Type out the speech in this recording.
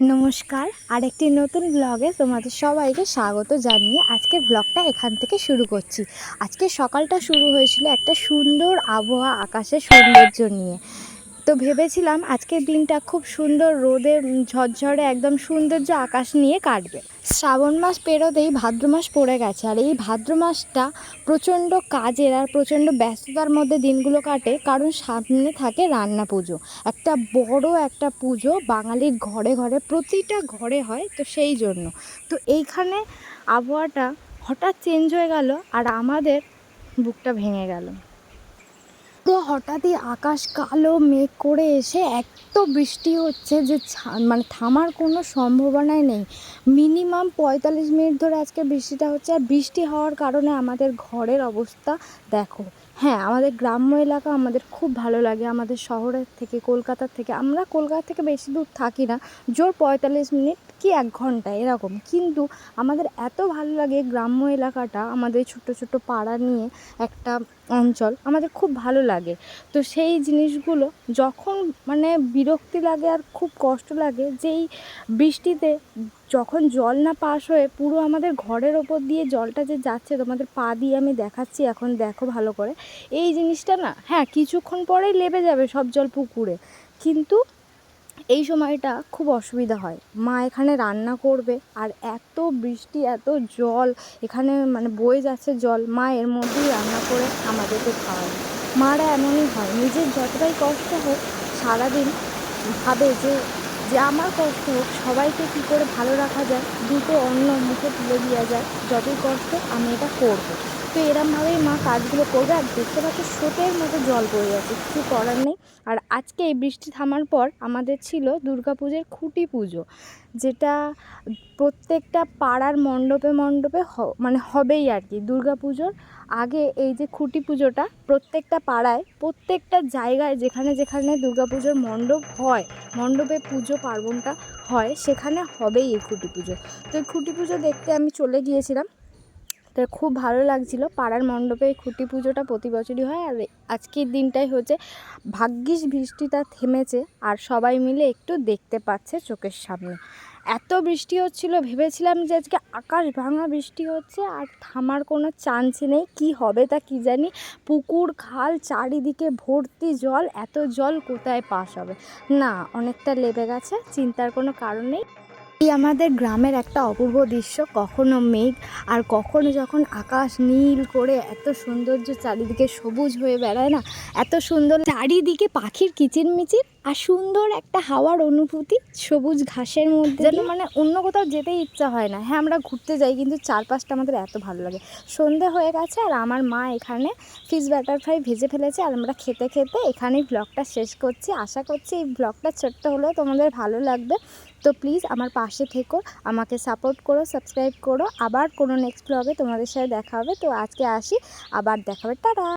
নমস্কার, আরেকটি নতুন ব্লগে তোমাদের সবাইকে স্বাগত জানিয়ে আজকের ব্লগটা এখান থেকে শুরু করছি। আজকে সকালটা শুরু হয়েছিল একটা সুন্দর আবহাওয়া, আকাশের সৌন্দর্য নিয়ে। তো ভেবেছিলাম আজকের দিনটা খুব সুন্দর রোদে ঝরঝরে একদম সৌন্দর্য আকাশ নিয়ে কাটবে। শ্রাবণ মাস পেরোতেই ভাদ্র মাস পড়ে গেছে, আর এই ভাদ্র মাসটা প্রচণ্ড কাজের আর প্রচণ্ড ব্যস্ততার মধ্যে দিনগুলো কাটে, কারণ সামনে থাকে রান্না পুজো। একটা বড় একটা পুজো বাঙালির ঘরে ঘরে, প্রতিটা ঘরে হয়, তো সেই জন্য তো এইখানে আবহাওয়াটা হঠাৎ চেঞ্জ হয়ে গেল আর আমাদের বুকটা ভেঙে গেল। তো হঠাৎই আকাশ কালো মেঘ করে এসে এত বৃষ্টি হচ্ছে যে মানে থামার কোনো সম্ভাবনাই নেই। মিনিমাম 45 মিনিট ধরে আজকে বৃষ্টিটা হচ্ছে, আর বৃষ্টি হওয়ার কারণে আমাদের ঘরের অবস্থা দেখো। হ্যাঁ, আমাদের গ্রাম্য এলাকা আমাদের খুব ভালো লাগে, আমাদের শহরের থেকে, কলকাতার থেকে। আমরা কলকাতা থেকে বেশি দূর থাকি না, জোর 45 মিনিট কি 1 ঘন্টা এরকম, কিন্তু আমাদের এত ভালো লাগে গ্রাম্য এলাকাটা। আমাদের ছোট্ট ছোট্ট পাড়া নিয়ে একটা অঞ্চল, আমাদের খুব ভালো লাগে। তো সেই জিনিসগুলো যখন মানে বিরক্তি লাগে আর খুব কষ্ট লাগে, যেই বৃষ্টিতে যখন জল না পাস হয়ে পুরো আমাদের ঘরের ওপর দিয়ে জলটা যে যাচ্ছে, তোমাদের পা দিয়ে আমি দেখাচ্ছি, এখন দেখো ভালো করে। এই জিনিসটা না, হ্যাঁ কিছুক্ষণ পরেই লেবে যাবে সব জল পুকুরে, কিন্তু এই সময়টা খুব অসুবিধা হয়। মা এখানে রান্না করবে আর এত বৃষ্টি, এত জল এখানে মানে বয়ে যাচ্ছে জল, মা এর মধ্যেই রান্না করে আমাদেরকে খাওয়াবে। মারা এমনই হয়, নিজের যতটাই কষ্ট হোক সারাদিন ভাবে যে যে আমার কষ্ট হোক, সবাইকে কী করে ভালো রাখা যায়, দুটো অন্ন মুখে তুলে দেওয়া যায়, যতই কষ্ট আমি এটা করবো। তো এরমভাবেই মা কাজগুলো করবে। আর দেখতে পাচ্ছ স্রোতের মতো জল পড়ে যাচ্ছে, কিছু করার নেই। আর আজকে এই বৃষ্টি থামার পর আমাদের ছিল দুর্গাপুজোর খুঁটি পুজো, যেটা প্রত্যেকটা পাড়ার মণ্ডপে মণ্ডপে মানে হবেই আর কি। দুর্গাপুজোর আগে এই যে খুঁটি পুজোটা প্রত্যেকটা পাড়ায়, প্রত্যেকটা জায়গায় যেখানে যেখানে দুর্গাপুজোর মণ্ডপ হয়, মণ্ডপে পুজো পার্বণটা হয়, সেখানে হবেই এই খুঁটি পুজো। তো এই খুঁটি পুজো দেখতে আমি চলে গিয়েছিলাম, তো খুব ভালো লাগছিল। পাড়ার মণ্ডপে এই খুঁটি পুজোটা প্রতি বছরই হয়, আর আজকের দিনটাই হচ্ছে ভাগ্যিস বৃষ্টিটা থেমেছে আর সবাই মিলে একটু দেখতে পাচ্ছে চোখের সামনে। এত বৃষ্টি হচ্ছিল, ভেবেছিলাম যে আজকে আকাশ ভাঙা বৃষ্টি হচ্ছে আর থামার কোনো চান্সই নেই, কি হবে তা কি জানি। পুকুর খাল চারিদিকে ভর্তি জল, এত জল কোথায় পাস হবে। না, অনেকটা লেবে গেছে, চিন্তার কোনো কারণ নেই। এই আমাদের গ্রামের একটা অপূর্ব দৃশ্য, কখনো মেঘ আর কখনো যখন আকাশ নীল করে এত সৌন্দর্য, চারিদিকে সবুজ হয়ে বেড়ায় না, এত সুন্দর চারিদিকে পাখির কিচিরমিচির আর সুন্দর একটা হাওয়ার অনুভূতি সবুজ ঘাসের মধ্যে, যেন মানে অন্য কোথাও যেতেই ইচ্ছা হয় না। হ্যাঁ, আমরা ঘুরতে যাই কিন্তু চারপাশটা আমাদের এত ভালো লাগে। সন্ধে হয়ে গেছে আর আমার মা এখানে ফিশ বাটারফ্লাই ভেজে ফেলেছে, আর আমরা খেতে খেতে এখানেই ব্লগটা শেষ করছি। আশা করছি এই ব্লগটা ছোট্ট হলেও তোমাদের ভালো লাগবে। তো প্লিজ আমার পাশে থেকো, আমাকে সাপোর্ট করো, সাবস্ক্রাইব করো। আবার কোনো নেক্সট ব্লগে তোমাদের সাথে দেখা হবে। তো আজকে আসি, আবার দেখা হবে, টাটা।